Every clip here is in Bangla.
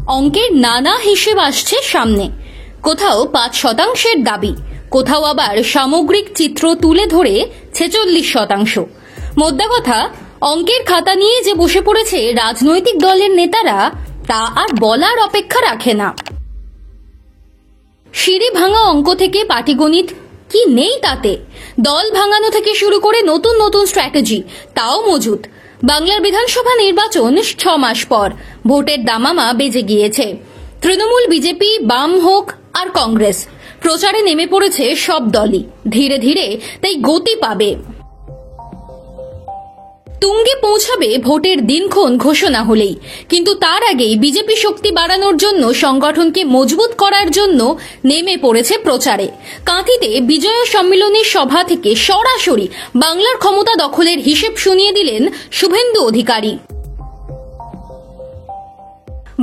অঙ্কের নানা হিসেব আসছে সামনে। কোথাও ৫% দাবি, কোথাও আবার সামগ্রিক চিত্র তুলে ধরে ৪৬%। মোদ্দা কথা, অঙ্কের খাতা নিয়ে যে বসে পড়েছে রাজনৈতিক দলের নেতারা, তা আর বলার অপেক্ষা রাখে না। সিঁড়ি ভাঙা অঙ্ক থেকে পাটিগণিত কি নেই তাতে? দল ভাঙানো থেকে শুরু করে নতুন নতুন স্ট্র্যাটেজি তাও মজুদ। বাংলার বিধানসভা নির্বাচন ৬ মাস পর, ভোটের দামামা বেজে গিয়েছে। তৃণমূল, বিজেপি, বাম হোক আর কংগ্রেস, প্রচারে নেমে পড়েছে সব দলই। ধীরে ধীরে তাই গতি পাবে, তুঙ্গে পৌঁছাবে ভোটের দিনক্ষণ ঘোষণা হলেই। কিন্তু তার আগেই বিজেপি শক্তি বাড়ানোর জন্য, সংগঠনকে মজবুত করার জন্য নেমে পড়েছে প্রচারে। কাঁথিতে বিজয় সম্মিলনী সভা থেকে সরাসরি বাংলার ক্ষমতা দখলের হিসেব শুনিয়ে দিলেন শুভেন্দু অধিকারী।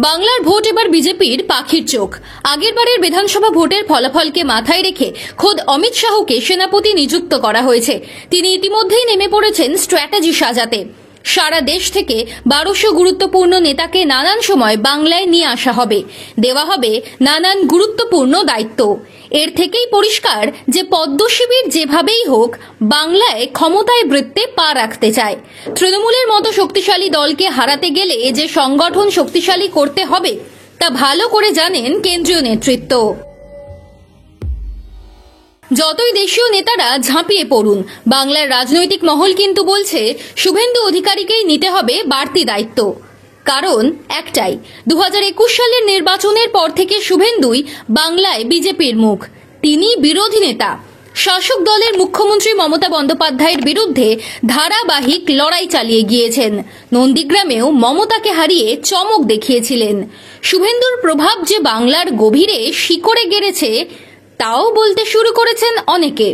বাংলার ভোট এবার বিজেপির পাখির চোখ। আগেরবারের বিধানসভা ভোটের ফলাফলকে মাথায় রেখে খোদ অমিত শাহকে সেনাপতি নিযুক্ত করা হয়েছে। তিনি ইতিমধ্যেই নেমে পড়েছেন স্ট্র্যাটেজি সাজাতে। সারা দেশ থেকে ১২০০ গুরুত্বপূর্ণ নেতাকে নানান সময় বাংলায় নিয়ে আসা হবে, দেওয়া হবে নানান গুরুত্বপূর্ণ দায়িত্ব। এর থেকেই পরিষ্কার যে পদ্ম শিবির যেভাবেই হোক বাংলায় ক্ষমতায় বৃত্তে পা রাখতে চায়। তৃণমূলের মতো শক্তিশালী দলকে হারাতে গেলে যে সংগঠন শক্তিশালী করতে হবে তা ভালো করে জানেন কেন্দ্রীয় নেতৃত্ব। যতই দেশীয় নেতারা ঝাঁপিয়ে পড়ুন, বাংলার রাজনৈতিক মহল কিন্তু বলছে শুভেন্দু অধিকারীকেই নিতে হবে বাড়তি দায়িত্ব। কারণ একটাই, ২০২১ সালের নির্বাচনের পর থেকে শুভেন্দুই বাংলায় বিজেপির মুখ। তিনি বিরোধী নেতা। শাসক দলের মুখ্যমন্ত্রী মমতা বন্দ্যোপাধ্যায়ের বিরুদ্ধে ধারাবাহিক লড়াই চালিয়ে গিয়েছেন। নন্দীগ্রামেও মমতাকে হারিয়ে চমক দেখিয়েছিলেন। শুভেন্দুর প্রভাব যে বাংলার গভীরে শিকড়ে গেড়েছে তাও বলতে শুরু করেছেন অনেকে।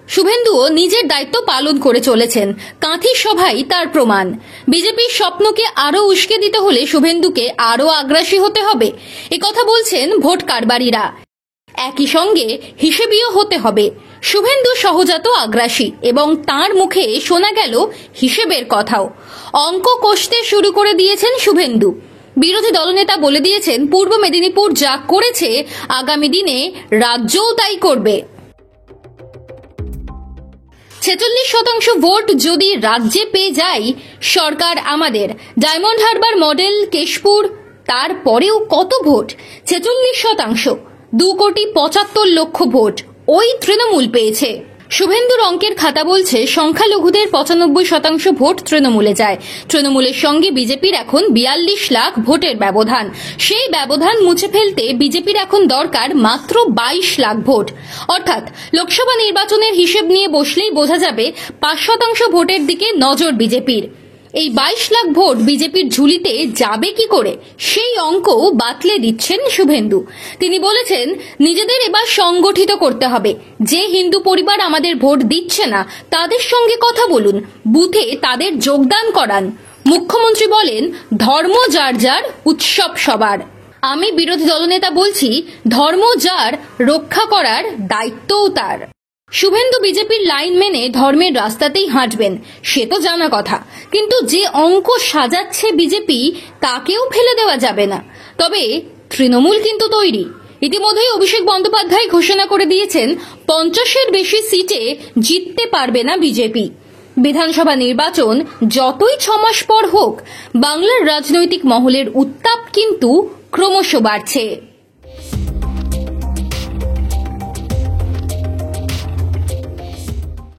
শুভেন্দুও নিজের দায়িত্ব পালন করে চলেছেন, কাঁথি সভাই তার প্রমাণ। বিজেপির স্বপ্নকে আরো উস্কে দিতে হলে শুভেন্দুকে আরো আগ্রাসী হতে হবে, একথা বলছেন ভোট কারবারিরা। একই সঙ্গে হিসেবিও হতে হবে। শুভেন্দু সহজাত আগ্রাসী এবং তার মুখে শোনা গেল হিসেবের কথাও। অঙ্ক কষতে শুরু করে দিয়েছেন শুভেন্দু। বিরোধী দলনেতা বলে দিয়েছেন, পূর্ব মেদিনীপুর যা করেছে আগামী দিনে রাজ্যও তাই করবে। ৪৬% ভোট যদি রাজ্যে পেয়ে যাই, সরকার আমাদের। ডায়মন্ড হারবার মডেল, কেশপুর, তারপরেও কত ভোট? ৪৬%, ২,৭৫,০০,০০০ ভোট ওই তৃণমূল পেয়েছে। শুভেন্দুর অঙ্কের খাতা বলছে সংখ্যালঘুদের ৯৫% ভোট তৃণমূলে যায়। তৃণমূলের সঙ্গে বিজেপির এখন ৪২ লাখ ভোটের ব্যবধান। সেই ব্যবধান মুছে ফেলতে বিজেপির এখন দরকার মাত্র ২২ লাখ ভোট। অর্থাৎ লোকসভা নির্বাচনের হিসেব নিয়ে বসলেই বোঝা যাবে ৫% ভোটের দিকে নজর বিজেপির। এই ২২ লাখ ভোট বিজেপির ঝুলিতে যাবে কি করে, সেই অঙ্ক বাতলে দিচ্ছেন শুভেন্দু। তিনি বলেছেন, নিজেদের এবার সংগঠিত করতে হবে। যে হিন্দু পরিবার আমাদের ভোট দিচ্ছে না তাদের সঙ্গে কথা বলুন, বুথে তাদের যোগদান করান। মুখ্যমন্ত্রী বলেন, ধর্ম যার যার, উৎসব সবার। আমি বিরোধী দলনেতা বলছি, ধর্ম যার, রক্ষা করার দায়িত্বও তার। শুভেন্দু বিজেপির লাইন মেনে ধর্মের রাস্তাতেই হাঁটবেন, সে তো জানা কথা। কিন্তু যে অঙ্ক সাজাচ্ছে বিজেপি, তাকেও ফেলে দেওয়া যাবে না। তবে তৃণমূল কিন্তু তৈরি। ইতিমধ্যেই অভিষেক বন্দ্যোপাধ্যায় ঘোষণা করে দিয়েছেন, ৫০-এর বেশি সিটে জিততে পারবে না বিজেপি। বিধানসভা নির্বাচন যতই ৬ মাস পর হোক, বাংলার রাজনৈতিক মহলের উত্তাপ কিন্তু ক্রমশ বাড়ছে।